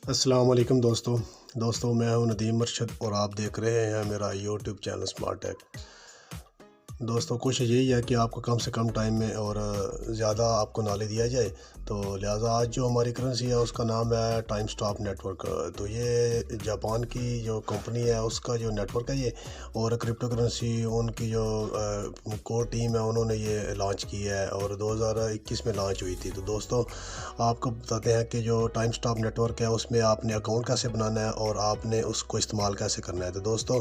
अस्सलाम वालेकुम दोस्तों मैं हूं नदीम अरशद और आप देख रहे हैं मेरा यूट्यूब चैनल स्मार्ट टेक। दोस्तों कोशिश यही है कि आपको कम से कम टाइम में और ज़्यादा आपको नॉलेज दिया जाए। तो लिहाजा आज जो हमारी करेंसी है उसका नाम है टाइम स्टॉप नेटवर्क। तो ये जापान की जो कंपनी है उसका जो नेटवर्क है ये, और क्रिप्टो करेंसी उनकी जो कोर टीम है उन्होंने ये लॉन्च की है और 2021 में लॉन्च हुई थी। तो दोस्तों आपको बताते हैं कि जो टाइम स्टॉप नेटवर्क है उसमें आपने अकाउंट कैसे बनाना है और आपने उसको इस्तेमाल कैसे करना है। तो दोस्तों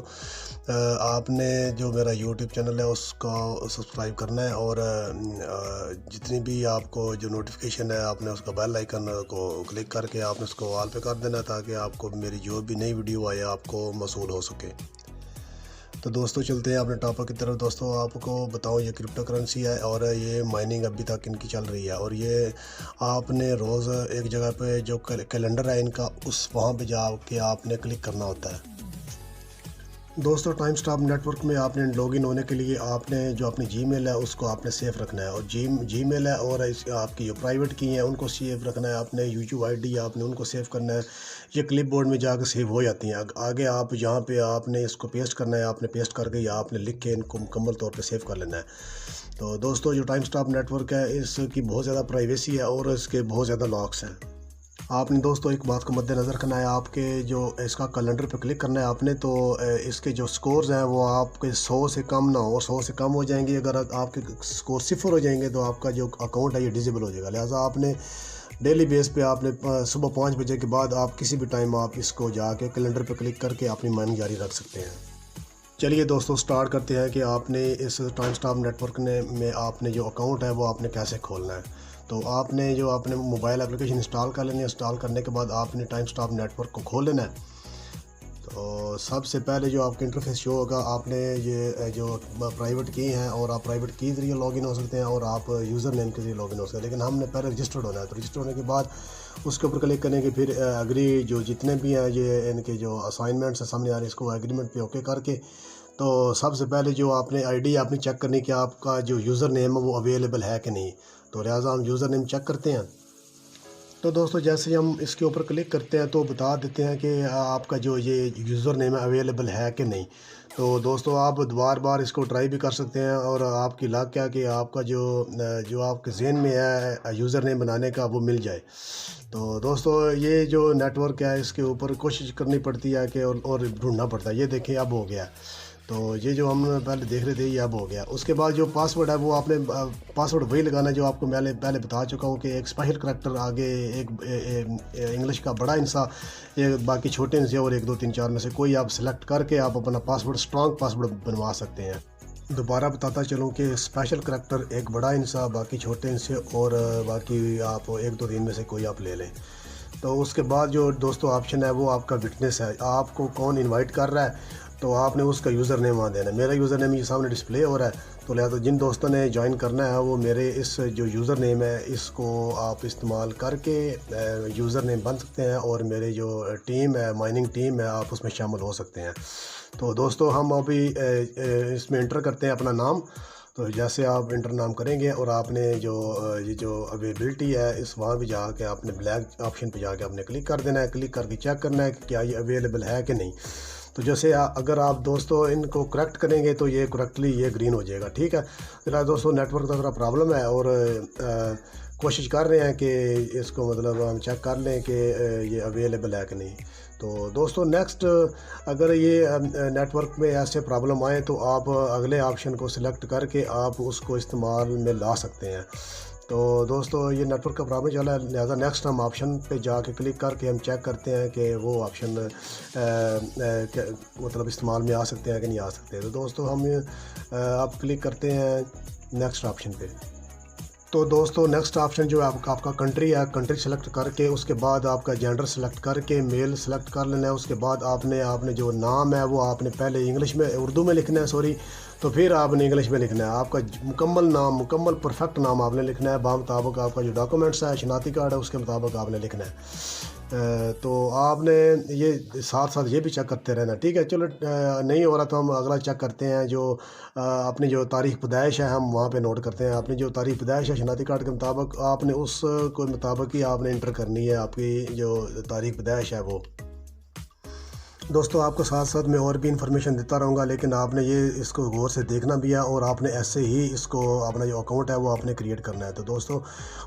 आपने जो मेरा यूट्यूब चैनल है उसको सब्सक्राइब करना है और जितनी भी आपको जो नोटिफिकेशन है आपने उसका बेल आइकन को क्लिक करके आपने उसको ऑल पे कर देना ताकि आपको मेरी जो भी नई वीडियो आए आपको मौसूल हो सके। तो दोस्तों चलते हैं अपने टॉपिक की तरफ। दोस्तों आपको बताऊं ये क्रिप्टो करेंसी है और ये माइनिंग अभी तक इनकी चल रही है और ये आपने रोज़ एक जगह पे जो कैलेंडर है इनका उस वहाँ पे जाके आपने क्लिक करना होता है। दोस्तों टाइम स्टॉप नेटवर्क में आपने लॉगिन होने के लिए आपने जो अपनी जीमेल है उसको आपने सेफ रखना है और जीमेल है और आपकी जो प्राइवेट की हैं उनको सेफ रखना है। आपने यूट्यूब आईडी आपने उनको सेव करना है। ये क्लिपबोर्ड में जाकर सेव हो जाती हैं। आगे आप जहाँ पे आपने इसको पेस्ट करना है आपने पेस्ट करके या आपने लिख के इनको मुकम्मल तौर पे सेव कर लेना है। तो दोस्तों जो टाइम स्टॉप नेटवर्क है इसकी बहुत ज़्यादा प्राइवेसी है और इसके बहुत ज़्यादा लॉक्स हैं। आपने दोस्तों एक बात को मद्देनज़र रखना है, आपके जो इसका कैलेंडर पे क्लिक करना है आपने, तो इसके जो स्कोर्स हैं वो आपके 100 से कम ना हो। 100 से कम हो जाएंगे, अगर आपके स्कोर 0 हो जाएंगे तो आपका जो अकाउंट है ये डिसेबल हो जाएगा। लिहाजा आपने डेली बेस पे आपने सुबह 5 बजे के बाद आप किसी भी टाइम आप इसको जाके कैलेंडर पे क्लिक करके अपनी माइनिंग जारी रख सकते हैं। चलिए दोस्तों स्टार्ट करते हैं कि आपने इस टाइम स्टॉप नेटवर्क में आपने जो अकाउंट है वो आपने कैसे खोलना है। तो आपने जो आपने मोबाइल एप्लीकेशन इंस्टॉल कर लेनी है। इंस्टॉल करने के बाद आपने टाइम स्टॉप नेटवर्क को खोल लेना है। तो सबसे पहले जो आपका इंटरफेस शो होगा, आपने ये जो प्राइवेट की हैं और आप प्राइवेट की ज़रिए लॉगिन हो सकते हैं और आप यूज़र नेम के ज़रिए लॉगिन हो सकते हैं, लेकिन हमने पहले रजिस्टर्ड होना है। तो रजिस्टर होने के बाद उसके ऊपर क्लिक करेंगे, फिर एग्री जो जितने भी हैं ये इनके जो असाइनमेंट्स हैं सामने आ रहे हैं इसको एग्रीमेंट पे ओके करके, तो सबसे पहले जो आपने आईडी आपने चेक करनी कि आपका जो यूज़र नेम है वो अवेलेबल है कि नहीं। तो लिहाजा हम यूज़र नेम चेक करते हैं। तो दोस्तों जैसे हम इसके ऊपर क्लिक करते हैं तो बता देते हैं कि आपका जो ये यूज़र नेम है अवेलेबल है कि नहीं। तो दोस्तों आप बार बार इसको ट्राई भी कर सकते हैं और आपकी लक क्या कि आपका जो आपके ज़हन में है यूज़र नेम बनाने का वो मिल जाए। तो दोस्तों ये जो नेटवर्क है इसके ऊपर कोशिश करनी पड़ती है कि और ढूंढना पड़ता है। ये देखिए अब हो गया। तो ये जो हम पहले देख रहे थे ये अब हो गया। उसके बाद जो पासवर्ड है वो आपने पासवर्ड वही लगाना है जो आपको मैं पहले बता चुका हूँ कि एक स्पेशल करैक्टर आगे एक इंग्लिश का बड़ा इंसा, ये बाकी छोटे इंसे और 1 2 3 4 में से कोई आप सिलेक्ट करके आप अपना पासवर्ड स्ट्रॉन्ग पासवर्ड बनवा सकते हैं। दोबारा बताता चलूँ कि स्पेशल करैक्टर एक बड़ा इंसा, बाकी छोटे इंसे और बाकी आप 1 2 3 में से कोई आप ले लें। तो उसके बाद जो दोस्तों ऑप्शन है वो आपका विटनेस है, आपको कौन इनवाइट कर रहा है तो आपने उसका यूज़र नेम वहाँ देना है। मेरा यूज़र नेम ये सामने डिस्प्ले हो रहा है, तो लिहाजा जिन दोस्तों ने ज्वाइन करना है वो मेरे इस जो यूज़र नेम है इसको आप इस्तेमाल करके यूज़र नेम बन सकते हैं और मेरे जो टीम है माइनिंग टीम है आप उसमें शामिल हो सकते हैं। तो दोस्तों हम अभी इसमें इंटर करते हैं अपना नाम। तो जैसे आप इंटर नाम करेंगे और आपने ये जो अवेलेबिलिटी है इस वहाँ भी जाके आपने ब्लैक ऑप्शन पे जाके आपने क्लिक कर देना है। क्लिक करके चेक करना है कि क्या ये अवेलेबल है कि नहीं। तो जैसे अगर आप दोस्तों इनको करेक्ट करेंगे तो ये करेक्टली ये ग्रीन हो जाएगा। ठीक है, फिलहाल दोस्तों नेटवर्क का थोड़ा प्रॉब्लम है और कोशिश कर रहे हैं कि इसको मतलब हम चेक कर लें कि ये अवेलेबल है कि नहीं। तो दोस्तों नेक्स्ट अगर ये नेटवर्क में ऐसे प्रॉब्लम आए तो आप अगले ऑप्शन को सिलेक्ट करके आप उसको इस्तेमाल में ला सकते हैं। तो दोस्तों ये नेटवर्क का प्रॉब्लम चला है, लिहाजा नेक्स्ट हम ऑप्शन पे जाके क्लिक करके हम चेक करते हैं कि वो ऑप्शन मतलब इस्तेमाल में आ सकते हैं कि नहीं आ सकते। तो दोस्तों हम अब क्लिक करते हैं नेक्स्ट ऑप्शन पे। तो दोस्तों नेक्स्ट ऑप्शन जो है आपका कंट्री है, कंट्री सेलेक्ट करके उसके बाद आपका जेंडर सेलेक्ट करके मेल सेलेक्ट कर लेना है। उसके बाद आपने जो नाम है वो आपने पहले इंग्लिश में उर्दू में लिखना है सॉरी, तो फिर आपने इंग्लिश में लिखना है। आपका मुकम्मल नाम मुकम्मल परफेक्ट नाम आपने लिखना है, मुताबिक आपका जो डॉक्यूमेंट्स है शनाती कार्ड है उसके मुताबिक आपने लिखना है। तो आपने ये साथ साथ ये भी चेक करते रहना, ठीक है। चलो नहीं हो रहा तो हम अगला चेक करते हैं, जो अपनी जो तारीख़ पैदाइश है हम वहाँ पे नोट करते हैं। अपनी जो तारीख़ पैदाइश है शनाख्ती कार्ड के मुताबिक आपने उस के मुताबिक ही आपने इंटर करनी है, आपकी जो तारीख़ पैदाइश है वो। दोस्तों आपको साथ साथ मैं और भी इंफॉर्मेशन देता रहूँगा, लेकिन आपने ये इसको गौर से देखना भी है और आपने ऐसे ही इसको अपना जो अकाउंट है वो आपने क्रिएट करना है। तो दोस्तों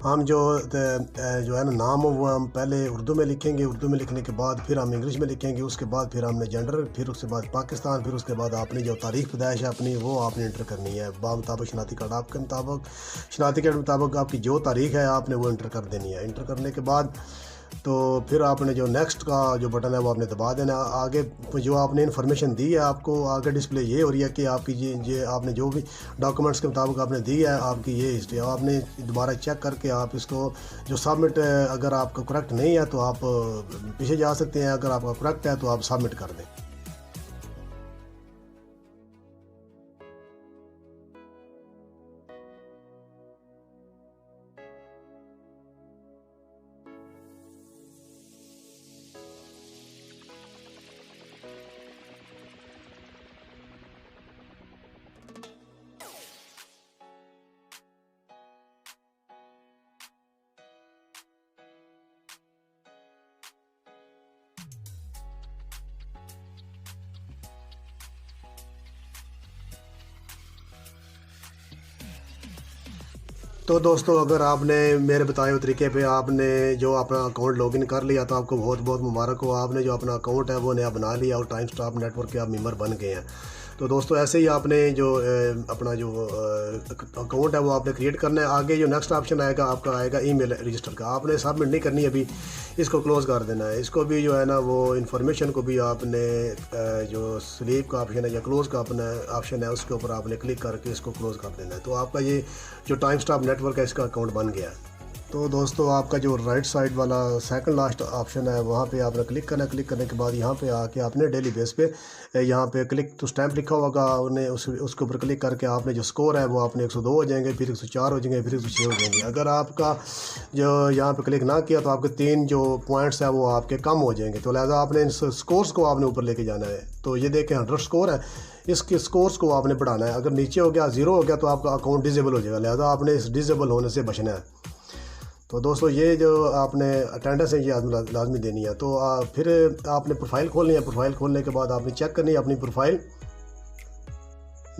हम जो है ना नाम वो हम पहले उर्दू में लिखेंगे, उर्दू में लिखने के बाद फिर हम इंग्लिश में लिखेंगे, उसके बाद फिर हमने जेंडर, फिर उसके बाद पाकिस्तान, फिर उसके बाद आपने जो तारीख़ पैदाइश है अपनी वो आपने इंटर करनी है मुताबिक शनाख्ती कार्ड आपके मुताबिक। शनाख्ती कार्ड मुताबिक आपकी जो तारीख़ है आपने वो इंटर कर देनी है। इंटर करने के बाद तो फिर आपने जो नेक्स्ट का जो बटन है वो आपने दबा देना। आगे जो आपने इन्फॉर्मेशन दी है आपको आगे डिस्प्ले ये हो रही है कि आपकी ये आपने जो भी डॉक्यूमेंट्स के मुताबिक आपने दी है आपकी ये हिस्ट्री, आपने दोबारा चेक करके आप इसको जो सबमिट, अगर आपका करेक्ट नहीं है तो आप पीछे जा सकते हैं, अगर आपका करेक्ट है तो आप सबमिट कर दें। तो दोस्तों अगर आपने मेरे बताए हुए तरीके पे आपने जो अपना अकाउंट लॉगिन कर लिया तो आपको बहुत बहुत मुबारक हो, आपने जो अपना अकाउंट है वो नया बना लिया और टाइम स्टॉप नेटवर्क के आप मेंबर बन गए हैं। तो दोस्तों ऐसे ही आपने जो अपना जो अकाउंट है वो आपने क्रिएट करना है। आगे जो नेक्स्ट ऑप्शन आएगा आपका आएगा ईमेल रजिस्टर का, आपने सबमिट नहीं करनी अभी, इसको क्लोज़ कर देना है। इसको भी जो है ना वो इन्फॉर्मेशन को भी आपने जो स्लीप का ऑप्शन है या क्लोज़ का अपना ऑप्शन है उसके ऊपर आपने क्लिक करके इसको क्लोज़ कर देना है। तो आपका ये जो टाइम स्टॉप नेटवर्क है इसका अकाउंट बन गया है। तो दोस्तों आपका जो राइट साइड वाला सेकंड लास्ट ऑप्शन है वहाँ पे आपने क्लिक करना है। क्लिक करने के बाद यहाँ पे आके आपने डेली बेस पे यहाँ पे क्लिक तो स्टैम्प लिखा होगा, उन्हें उसके ऊपर क्लिक करके आपने जो स्कोर है वो आपने 102 हो जाएंगे, फिर 104 हो जाएंगे, फिर 106 हो जाएंगे। अगर आपका जो यहाँ पे क्लिक ना किया तो आपके 3 जो पॉइंट्स है वो आपके कम हो जाएंगे। तो लिहाजा आपने इन स्कोर्स को आपने ऊपर लेके जाना है। तो ये देखें 100 स्कोर है, इसके स्कोर्स को आपने बढ़ाना है। अगर नीचे हो गया 0 हो गया तो आपका अकाउंट डिसेबल हो जाएगा, लिहाजा आपने इस डिसेबल होने से बचना है। तो दोस्तों ये जो आपने अटेंडेंस है ये लाजमी देनी है। तो फिर आपने प्रोफाइल खोलनी है। प्रोफाइल खोलने के बाद आपने चेक करनी है अपनी प्रोफाइल।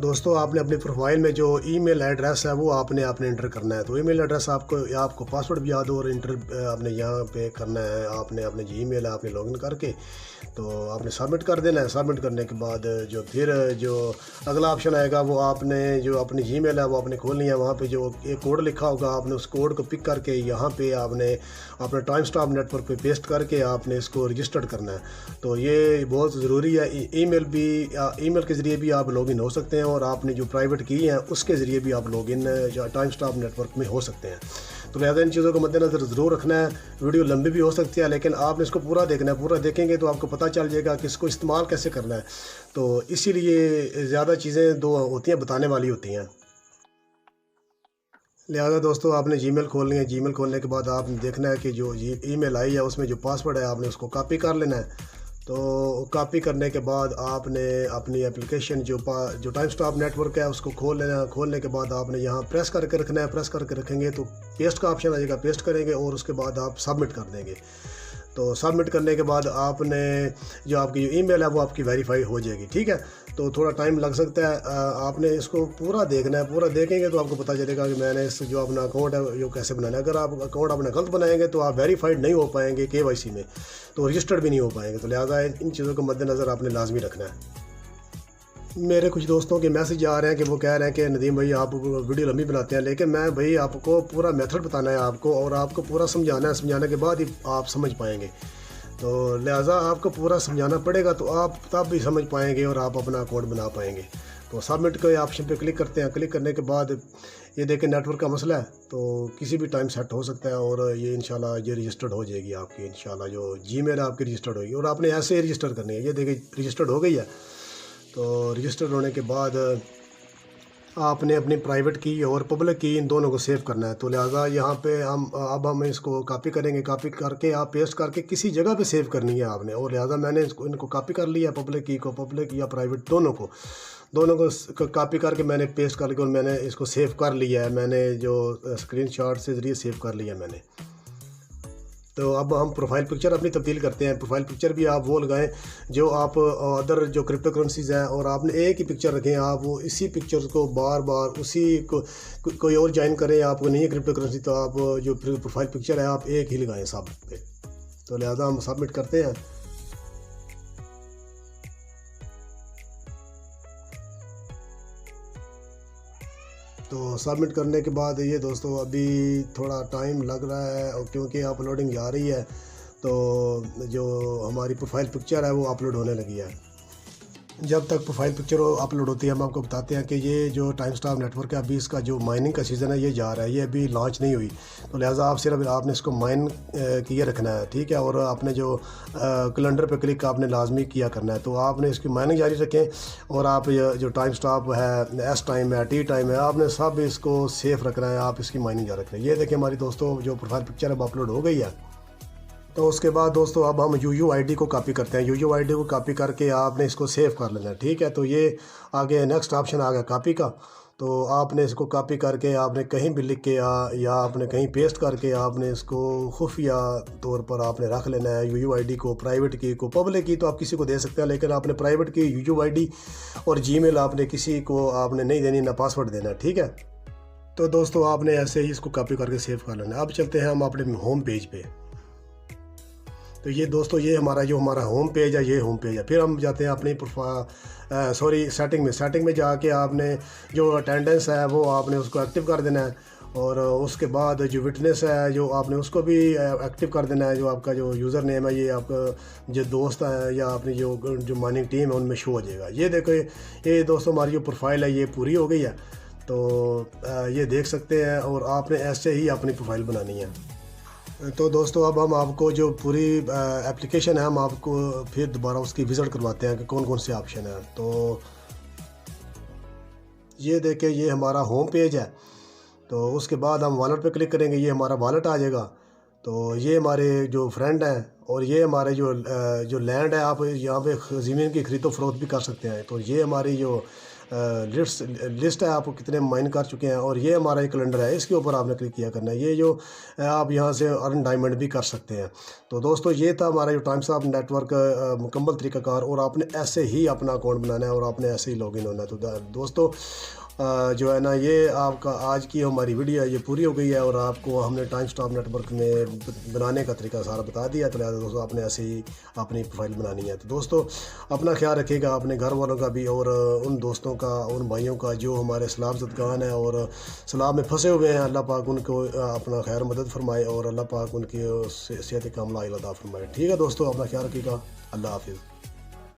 दोस्तों आपने अपनी प्रोफाइल में जो ईमेल एड्रेस है वो आपने इंटर करना है। तो ईमेल एड्रेस आपको पासवर्ड भी याद हो और इंटर आपने यहाँ पे करना है। आपने अपने जो ईमेल है आपने लॉगिन करके तो आपने सबमिट कर देना है। सबमिट करने के बाद जो फिर जो अगला ऑप्शन आएगा वो आपने जो अपनी जीमेल है वो आपने खोलनी है। वहाँ पे जो एक कोड लिखा होगा आपने उस कोड को पिक करके यहाँ पे आपने अपने टाइम स्टॉप नेटवर्क पे पेस्ट करके आपने इसको रजिस्टर्ड करना है। तो ये बहुत ज़रूरी है। ईमेल के ज़रिए भी आप लॉगिन हो सकते हैं और आपने जो प्राइवेट की हैं उसके ज़रिए भी आप लॉगिन टाइम स्टॉप नेटवर्क में हो सकते हैं। तो लिहाजा इन चीज़ों को मद्देनज़र ज़रूर रखना है। वीडियो लंबी भी हो सकती है लेकिन आपने इसको पूरा देखना है। पूरा देखेंगे तो आपको पता चल जाएगा कि इसको इस्तेमाल कैसे करना है। तो इसीलिए ज़्यादा चीज़ें दो होती हैं बताने वाली होती हैं। लिहाजा दोस्तों आपने जीमेल खोलनी है। जीमेल खोलने के बाद आपने देखना है कि जो ईमेल आई है उसमें जो पासवर्ड है आपने उसको कॉपी कर लेना है। तो कॉपी करने के बाद आपने अपनी एप्लीकेशन जो टाइम स्टॉप नेटवर्क है उसको खोल लेना। खोलने के बाद आपने यहाँ प्रेस करके रखना है। प्रेस करके रखेंगे तो पेस्ट का ऑप्शन आ जाएगा, पेस्ट करेंगे और उसके बाद आप सबमिट कर देंगे। तो सबमिट करने के बाद आपने जो आपकी ईमेल है वो आपकी वेरीफाई हो जाएगी, ठीक है। तो थोड़ा टाइम लग सकता है, आपने इसको पूरा देखना है। पूरा देखेंगे तो आपको पता चलेगा कि मैंने इस जो अपना अकाउंट है वो कैसे बनाना है। अगर आप अकाउंट अपना गलत बनाएंगे तो आप वेरीफाइड नहीं हो पाएंगे KYC में, तो रजिस्टर्ड भी नहीं हो पाएंगे। तो लिहाजा इन चीज़ों को मद्देनज़र आपने लाजमी रखना है। मेरे कुछ दोस्तों के मैसेज आ रहे हैं कि वो कह रहे हैं कि नदीम भाई आप वीडियो लंबी बनाते हैं, लेकिन मैं भाई आपको पूरा मेथड बताना है आपको और आपको पूरा समझाना है। समझाने के बाद ही आप समझ पाएंगे। तो लिहाजा आपको पूरा समझाना पड़ेगा तो आप तब भी समझ पाएंगे और आप अपना अकाउंट बना पाएंगे। तो सबमिट के ऑप्शन पे क्लिक करते हैं। क्लिक करने के बाद ये देखें नेटवर्क का मसला है तो किसी भी टाइम सेट हो सकता है और ये इंशाल्लाह ये रजिस्टर्ड हो जाएगी आपकी। इंशाल्लाह जो जीमेल आपकी रजिस्टर्ड होगी और आपने ऐसे ही रजिस्टर करनी है। ये देखिए रजिस्टर्ड हो गई है। तो रजिस्टर होने के बाद आपने अपनी प्राइवेट की और पब्लिक की इन दोनों को सेव करना है। तो लिहाजा यहाँ पे हम इसको कॉपी करेंगे, कॉपी करके आप पेस्ट करके किसी जगह पे सेव करनी है आपने। और लिहाजा मैंने इनको कॉपी कर लिया, पब्लिक की को, पब्लिक या प्राइवेट दोनों को कॉपी करके मैंने पेस्ट करके और मैंने इसको सेव कर लिया है। मैंने जो स्क्रीनशॉट से ज़रिए सेव कर लिया मैंने। तो अब हम प्रोफाइल पिक्चर अपनी तब्दील करते हैं। प्रोफाइल पिक्चर भी आप वो लगाएं जो आप अदर जो क्रिप्टो करेंसीज हैं, और आपने एक ही पिक्चर रखें। आप वो इसी पिक्चर को बार बार उसी को कोई और ज्वाइन करें, आपको नहीं है क्रिप्टो करेंसी तो आप जो प्रोफाइल पिक्चर है आप एक ही लगाएं सब पे। तो लिहाजा हम सबमिट करते हैं। तो सबमिट करने के बाद ये दोस्तों अभी थोड़ा टाइम लग रहा है, और क्योंकि अपलोडिंग जा रही है तो जो हमारी प्रोफाइल पिक्चर है वो अपलोड होने लगी है। जब तक प्रोफाइल पिक्चर अपलोड होती है हम आपको बताते हैं कि ये जो टाइम स्टार नेटवर्क है अभी इसका जो माइनिंग का सीज़न है ये जा रहा है, ये अभी लॉन्च नहीं हुई। तो लिहाजा आप सिर्फ आपने इसको माइन किए रखना है, ठीक है। और आपने जो कैलेंडर पे क्लिक आपने लाजमी किया करना है। तो आपने इसकी माइनिंग जारी रखें, और आप जो टाइम स्टाप है, एस टाइम है, टी टाइम है, आपने सब इसको सेफ रखना है। आप इसकी माइनिंग जारी रखें। ये देखिए हमारी दोस्तों जो प्रोफाइल पिक्चर अब अपलोड हो गई है। तो उसके बाद दोस्तों अब हम UUID को कॉपी करते हैं। UUID को कॉपी करके आपने इसको सेव कर लेना है, ठीक है। तो ये आगे नेक्स्ट ऑप्शन आ गया कॉपी का। तो आपने इसको कॉपी करके आपने कहीं भी लिख के या आपने कहीं पेस्ट करके आपने इसको खुफिया तौर पर आपने रख लेना है। UUID को प्राइवेट की को पब्लिक की तो आप किसी को दे सकते हैं, लेकिन आपने प्राइवेट की UUID और Gmail आपने किसी को आपने नहीं देनी, ना पासवर्ड देना, ठीक है। तो दोस्तों आपने ऐसे ही इसको कॉपी करके सेव कर लेना है। अब चलते हैं हम अपने होम पेज पे। तो ये दोस्तों ये हमारा होम पेज है, ये होम पेज है। फिर हम जाते हैं अपनी सेटिंग में जाके आपने जो अटेंडेंस है वो आपने उसको एक्टिव कर देना है। और उसके बाद जो विटनेस है जो आपने उसको भी एक्टिव कर देना है। जो आपका जो यूज़र नेम है ये आपका जो दोस्त है या अपनी जो माइनिंग टीम है उनमें शो हो जाएगा। ये देखो ये दोस्तों हमारी जो प्रोफाइल है ये पूरी हो गई है। तो ये देख सकते हैं, और आपने ऐसे ही अपनी प्रोफाइल बनानी है। तो दोस्तों अब हम आपको जो पूरी एप्लीकेशन है हम आपको फिर दोबारा उसकी विज़िट करवाते हैं कि कौन कौन से ऑप्शन है। तो ये देखिए ये हमारा होम पेज है। तो उसके बाद हम वॉलेट पे क्लिक करेंगे, ये हमारा वॉलेट आ जाएगा। तो ये हमारे जो फ्रेंड हैं, और ये हमारे जो लैंड है, आप यहाँ पे ज़मीन की खरीदो फरोख्त भी कर सकते हैं। तो ये हमारी जो लिस्ट है आप कितने माइन कर चुके हैं, और ये हमारा एक कैलेंडर है, इसके ऊपर आपने क्लिक किया करना है। ये जो आप यहाँ से अर्न डायमंड भी कर सकते हैं। तो दोस्तों ये था हमारा जो टाइम्स ऑफ नेटवर्क मुकम्मल तरीक़ाकार, और आपने ऐसे ही अपना अकाउंट बनाना है और आपने ऐसे ही लॉगिन होना है। तो दोस्तों जो है ना ये आपका आज की हमारी वीडियो है ये पूरी हो गई है, और आपको हमने टाइम स्टाप नेटवर्क में बनाने का तरीका सारा बता दिया। तो लिहाजा दोस्तों आपने ऐसे ही अपनी प्रोफाइल बनानी है। तो दोस्तों अपना ख्याल रखिएगा, अपने घर वालों का भी, और उन दोस्तों का, उन भाइयों का जो हमारे सलाब ज़दगान है और सलाब में फंसे हुए हैं। अल्लाह पाक उनको अपना खैर मदद फरमाए, और अल्लाह पाक उनकी सेहत कामला अता फरमाए। ठीक है दोस्तों, अपना ख्याल रखिएगा। अल्लाह हाफिज़।